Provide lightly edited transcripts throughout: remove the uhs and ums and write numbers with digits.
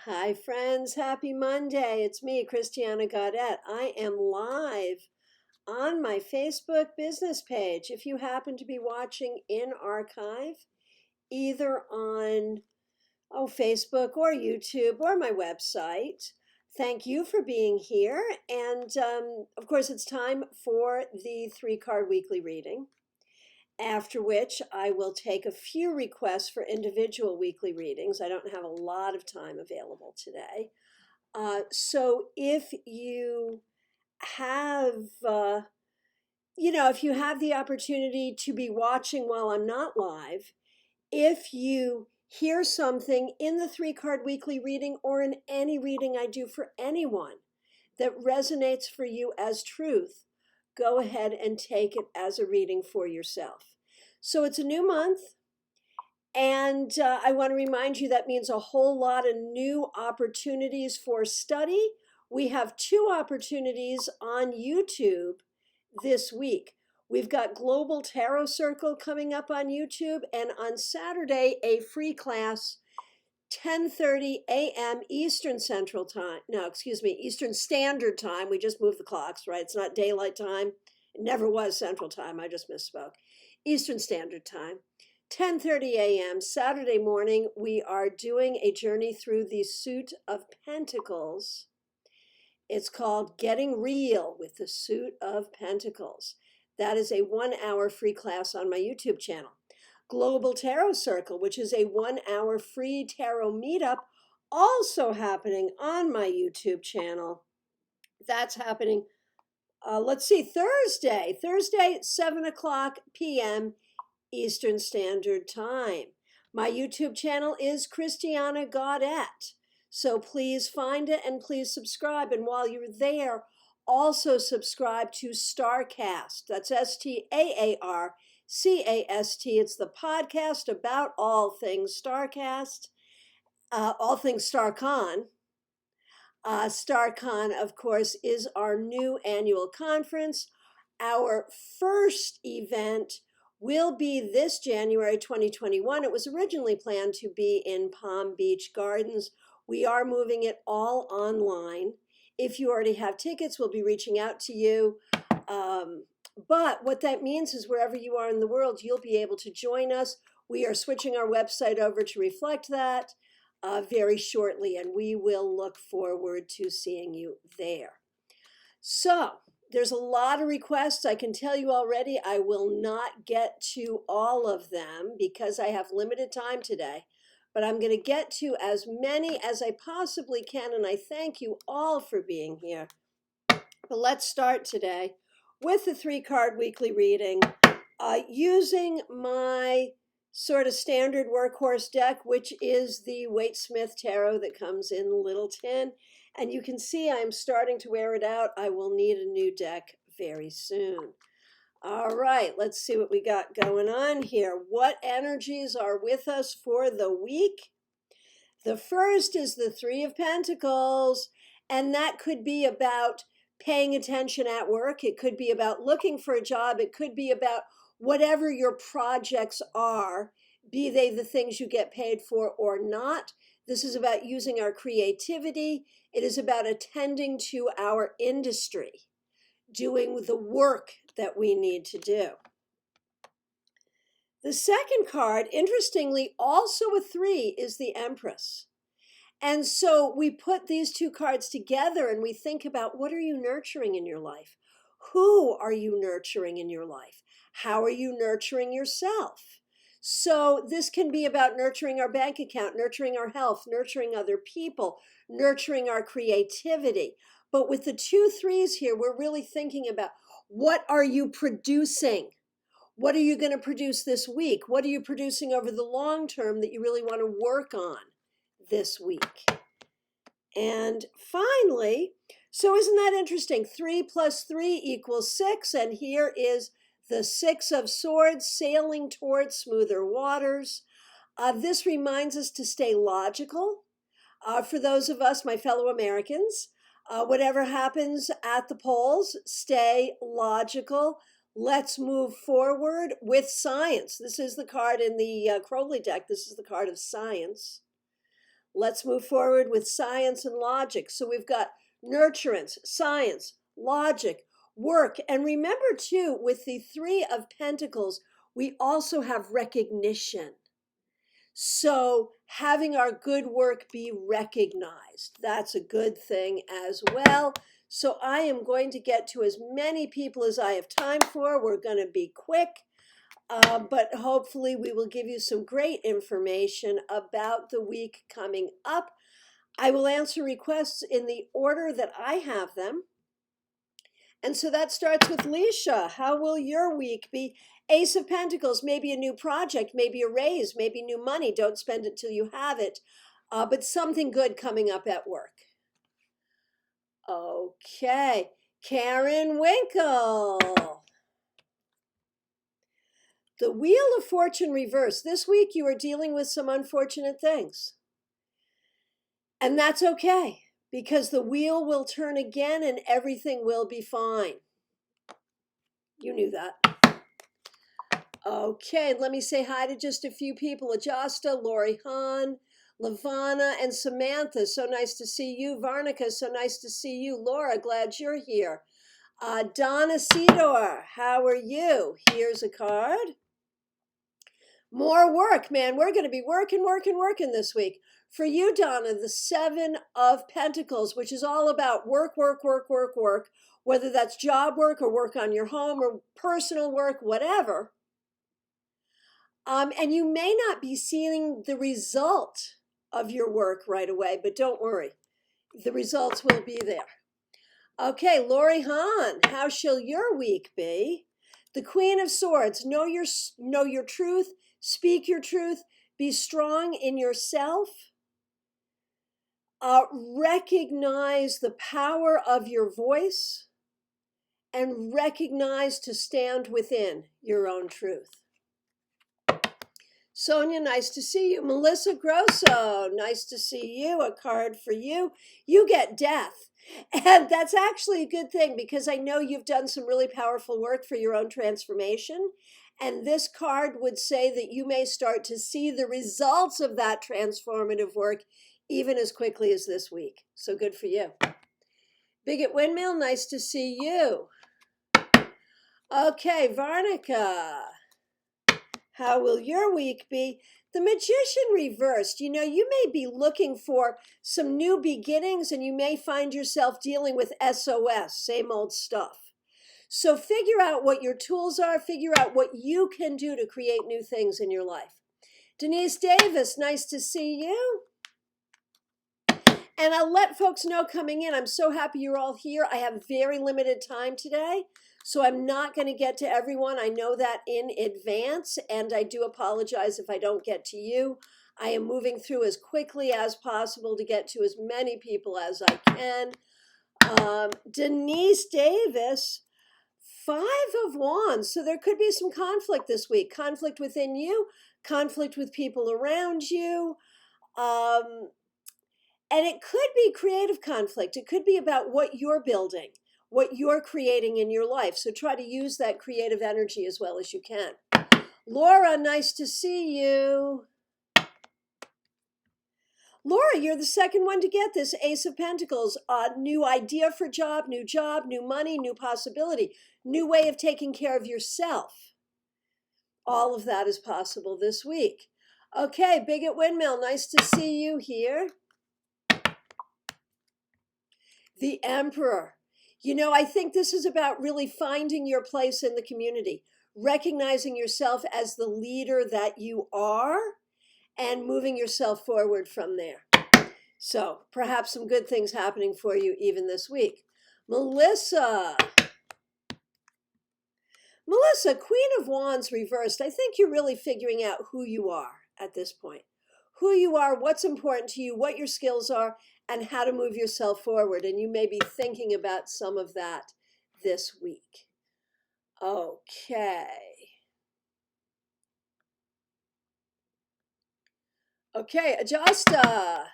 Hi, friends. Happy Monday. It's me, Christiana Gaudet. I am live on my Facebook business page. If you happen to be watching in archive, either on Facebook or YouTube or my website, thank you for being here. And of course, it's time for the 3 card weekly reading. After which I will take a few requests for individual weekly readings. I don't have a lot of time available today. So if you have, if you have the opportunity to be watching while I'm not live, if you hear something in the 3 card weekly reading or in any reading I do for anyone that resonates for you as truth, go ahead and take it as a reading for yourself. So it's a new month. And I want to remind you that means a whole lot of new opportunities for study. We have 2 opportunities on YouTube this week. We've got Global Tarot Circle coming up on YouTube, and on Saturday, a free class, 10:30 a.m. Eastern Central Time. No, excuse me, Eastern Standard Time. We just moved the clocks, right? It's not daylight time. It never was Central Time. I just misspoke. Eastern Standard Time. 10:30 a.m. Saturday morning, we are doing a journey through the Suit of Pentacles. It's called Getting Real with the Suit of Pentacles. That is a 1-hour free class on my YouTube channel. Global Tarot Circle, which is a 1-hour free tarot meetup, also happening on my YouTube channel. That's happening, Thursday at 7 o'clock p.m. Eastern Standard Time. My YouTube channel is Christiana Gaudet. So please find it and please subscribe. And while you're there, also subscribe to StarCast. That's STAARCAST. It's the podcast about all things StarCast, all things StarCon. StarCon, of course, is our new annual conference. Our first event will be this January 2021. It was originally planned to be in Palm Beach Gardens. We are moving it all online. If you already have tickets, we'll be reaching out to you. But what that means is wherever you are in the world, you'll be able to join us. We are switching our website over to reflect that very shortly, and we will look forward to seeing you there. So, there's a lot of requests. I can tell you already, I will not get to all of them because I have limited time today. But I'm going to get to as many as I possibly can, and I thank you all for being here. But let's start today with the 3-card weekly reading using my sort of standard workhorse deck, which is the Waite Smith Tarot that comes in a little tin. And you can see I'm starting to wear it out. I will need a new deck very soon. All right, let's see what we got going on here. What energies are with us for the week? The first is the 3 of Pentacles, and that could be about paying attention at work. It could be about looking for a job. It could be about whatever your projects are, be they the things you get paid for or not. This is about using our creativity. It is about attending to our industry, doing the work that we need to do. The second card, interestingly, also a 3, is the Empress. And so we put these 2 cards together and we think about, what are you nurturing in your life? Who are you nurturing in your life? How are you nurturing yourself? So this can be about nurturing our bank account, nurturing our health, nurturing other people, nurturing our creativity. But with the 2 3s here, we're really thinking about, what are you producing? What are you going to produce this week? What are you producing over the long term that you really want to work on this week? And finally, so isn't that interesting? 3 plus 3 equals 6. And here is the 6 of Swords sailing towards smoother waters. This reminds us to stay logical. For those of us, my fellow Americans, whatever happens at the polls, stay logical. Let's move forward with science. This is the card in the Crowley deck. This is the card of science. Let's move forward with science and logic. So we've got nurturance, science, logic, work. And remember too, with the Three of Pentacles, we also have recognition. So having our good work be recognized, that's a good thing as well. So I am going to get to as many people as I have time for. We're going to be quick, but hopefully we will give you some great information about the week coming up. I will answer requests in the order that I have them. And so that starts with Leisha. How will your week be? Ace of Pentacles, maybe a new project, maybe a raise, maybe new money. Don't spend it till you have it, but something good coming up at work. Okay, Karen Winkle. The Wheel of Fortune reversed. This week you are dealing with some unfortunate things. And that's okay, because the wheel will turn again and everything will be fine. You knew that. Okay, let me say hi to just a few people. Ajasta, Lori Hahn, Lavana, and Samantha. So nice to see you. Vernica, so nice to see you. Laura, glad you're here. Donna Cedar, how are you? Here's a card. More work, man. We're going to be working this week. For you, Donna, the Seven of Pentacles, which is all about work, whether that's job work or work on your home or personal work, whatever. And you may not be seeing the result of your work right away, but don't worry. The results will be there. Okay, Lori Hahn, how shall your week be? The Queen of Swords, know your truth, speak your truth, be strong in yourself. Recognize the power of your voice and recognize to stand within your own truth. Sonia, nice to see you. Melissa Grosso, nice to see you. A card for you. You get death. And that's actually a good thing because I know you've done some really powerful work for your own transformation. And this card would say that you may start to see the results of that transformative work even as quickly as this week. So good for you. Bigot Windmill, nice to see you. Okay, Vernica. How will your week be? The Magician reversed. You know, you may be looking for some new beginnings and you may find yourself dealing with SOS, same old stuff. So figure out what your tools are, figure out what you can do to create new things in your life. Denise Davis, nice to see you. And I'll let folks know coming in, I'm so happy you're all here. I have very limited time today, so I'm not going to get to everyone. I know that in advance, and I do apologize if I don't get to you. I am moving through as quickly as possible to get to as many people as I can. Denise Davis, 5 of Wands. So there could be some conflict this week. Conflict within you, conflict with people around you. And it could be creative conflict. It could be about what you're building, what you're creating in your life. So try to use that creative energy as well as you can. Laura, nice to see you. Laura, you're the second one to get this Ace of Pentacles. New idea for job, new money, new possibility, new way of taking care of yourself. All of that is possible this week. Okay, Bigot Windmill, nice to see you here. The Emperor. You know, I think this is about really finding your place in the community, recognizing yourself as the leader that you are, and moving yourself forward from there. So perhaps some good things happening for you even this week. Melissa, Queen of Wands reversed. I think you're really figuring out who you are at this point. Who you are, what's important to you, what your skills are, and how to move yourself forward. And you may be thinking about some of that this week. Okay. Okay, Ajasta.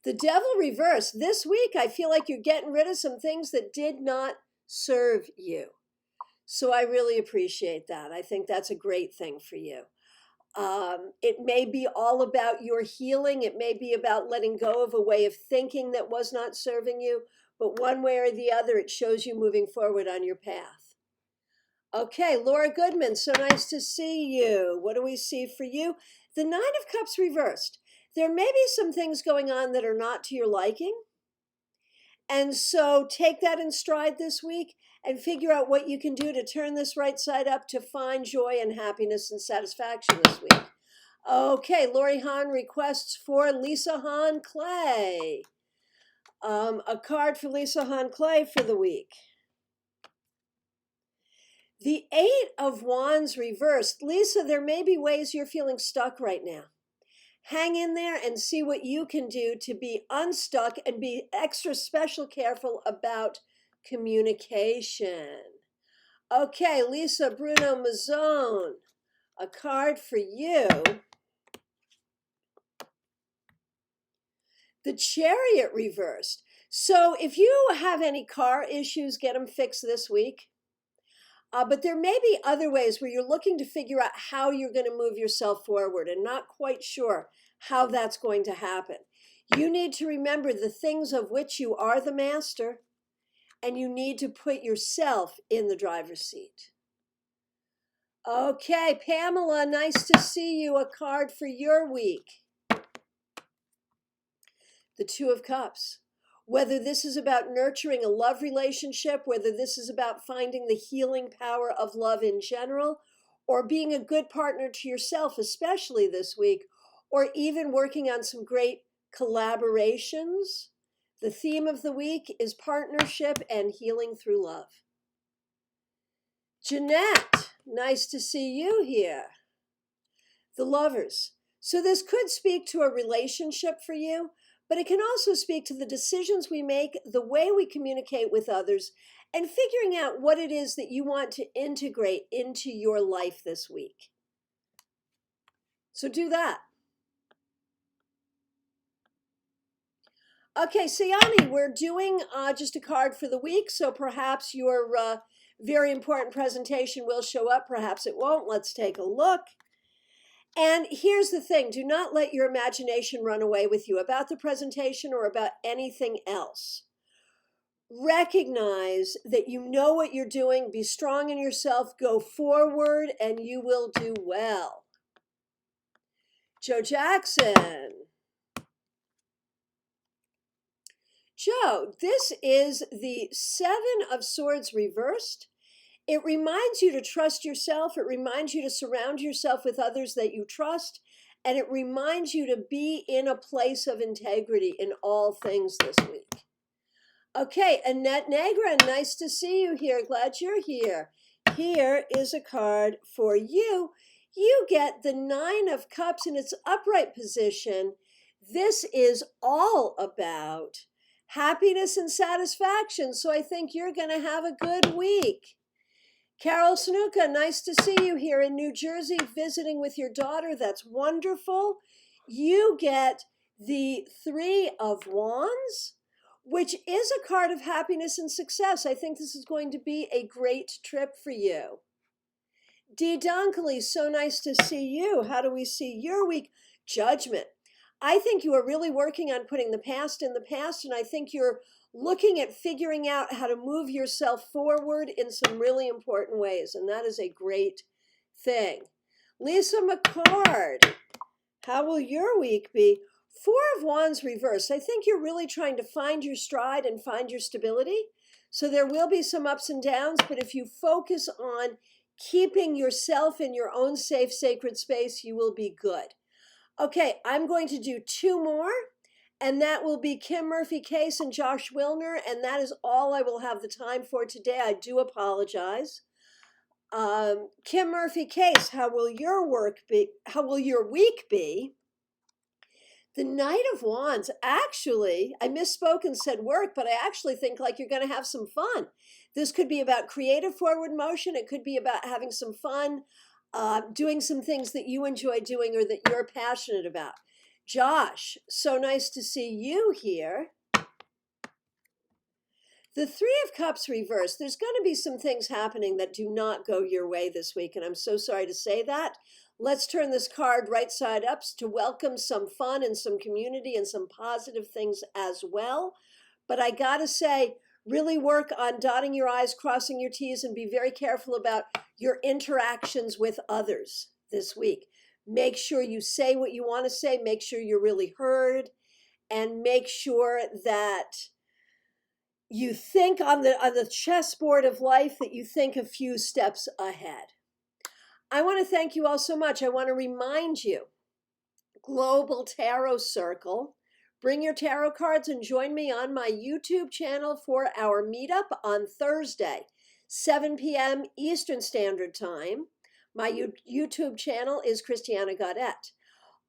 The Devil reversed. This week, I feel like you're getting rid of some things that did not serve you. So I really appreciate that. I think that's a great thing for you. It may be all about your healing. It may be about letting go of a way of thinking that was not serving you. But one way or the other, it shows you moving forward on your path. Okay, Laura Goodman, so nice to see you. What do we see for you? The Nine of Cups reversed. There may be some things going on that are not to your liking. And so take that in stride this week and figure out what you can do to turn this right side up to find joy and happiness and satisfaction this week. Okay, Lori Hahn requests for Lisa Hahn Clay. A card for Lisa Hahn Clay for the week. The Eight of Wands reversed. Lisa, there may be ways you're feeling stuck right now. Hang in there and see what you can do to be unstuck and be extra special careful about communication. Okay, Lisa Bruno Mazzone, a card for you. The Chariot reversed. So if you have any car issues, get them fixed this week. But there may be other ways where you're looking to figure out how you're going to move yourself forward and not quite sure how that's going to happen. You need to remember the things of which you are the master, and you need to put yourself in the driver's seat. Okay, Pamela, nice to see you. A card for your week. The Two of Cups. Whether this is about nurturing a love relationship, whether this is about finding the healing power of love in general, or being a good partner to yourself, especially this week, or even working on some great collaborations, the theme of the week is partnership and healing through love. Jeanette, nice to see you here. The Lovers. So this could speak to a relationship for you, but it can also speak to the decisions we make, the way we communicate with others, and figuring out what it is that you want to integrate into your life this week. So do that. Okay, Sayani, we're doing just a card for the week, so perhaps your very important presentation will show up, perhaps it won't. Let's take a look. And here's the thing, do not let your imagination run away with you about the presentation or about anything else. Recognize that you know what you're doing, be strong in yourself, go forward, and you will do well. Joe Jackson. Joe, this is the Seven of Swords reversed. It reminds you to trust yourself. It reminds you to surround yourself with others that you trust. And it reminds you to be in a place of integrity in all things this week. Okay, Annette Negra, nice to see you here. Glad you're here. Here is a card for you. You get the Nine of Cups in its upright position. This is all about happiness and satisfaction. So I think you're going to have a good week. Carol Snuka, nice to see you here in New Jersey visiting with your daughter. That's wonderful. You get the Three of Wands, which is a card of happiness and success. I think this is going to be a great trip for you. Dee Dunkley, so nice to see you. How do we see your week? Judgment. I think you are really working on putting the past in the past, and I think you're looking at figuring out how to move yourself forward in some really important ways, and that is a great thing. Lisa McCord, how will your week be? Four of Wands reversed. I think you're really trying to find your stride and find your stability. So there will be some ups and downs, but if you focus on keeping yourself in your own safe, sacred space, you will be good. Okay, I'm going to do two more, and that will be Kim Murphy Case and Josh Wilner, and that is all I will have the time for today. I do apologize. Kim Murphy Case, how will your week be? The Knight of Wands, actually, I misspoke and said work, but I actually think like you're going to have some fun. This could be about creative forward motion. It could be about having some fun, doing some things that you enjoy doing or that you're passionate about. Josh, so nice to see you here. The Three of Cups reversed. There's going to be some things happening that do not go your way this week, and I'm so sorry to say that. Let's turn this card right side up to welcome some fun and some community and some positive things as well. But I gotta say, really work on dotting your I's, crossing your T's, and be very careful about your interactions with others this week. Make sure you say what you want to say, make sure you're really heard, and make sure that you think on the chessboard of life, that you think a few steps ahead. I want to thank you all so much. I want to remind you, Global Tarot Circle. Bring your tarot cards and join me on my YouTube channel for our meetup on Thursday, 7 p.m. Eastern Standard Time. My YouTube channel is Christiana Gaudet.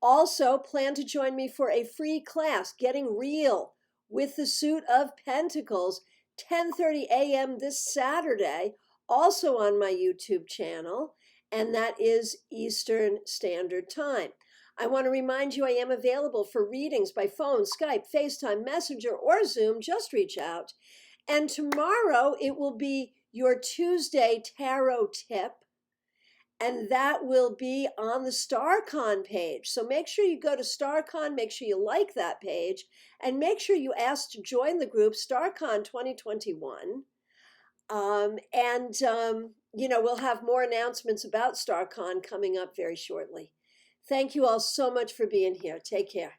Also, plan to join me for a free class, Getting Real with the Suit of Pentacles, 10:30 a.m. this Saturday, also on my YouTube channel, and that is Eastern Standard Time. I want to remind you I am available for readings by phone, Skype, FaceTime, Messenger, or Zoom. Just reach out. And tomorrow it will be your Tuesday tarot tip, and that will be on the StarCon page. So make sure you go to StarCon, make sure you like that page, and make sure you ask to join the group StarCon 2021. We'll have more announcements about StarCon coming up very shortly. Thank you all so much for being here. Take care.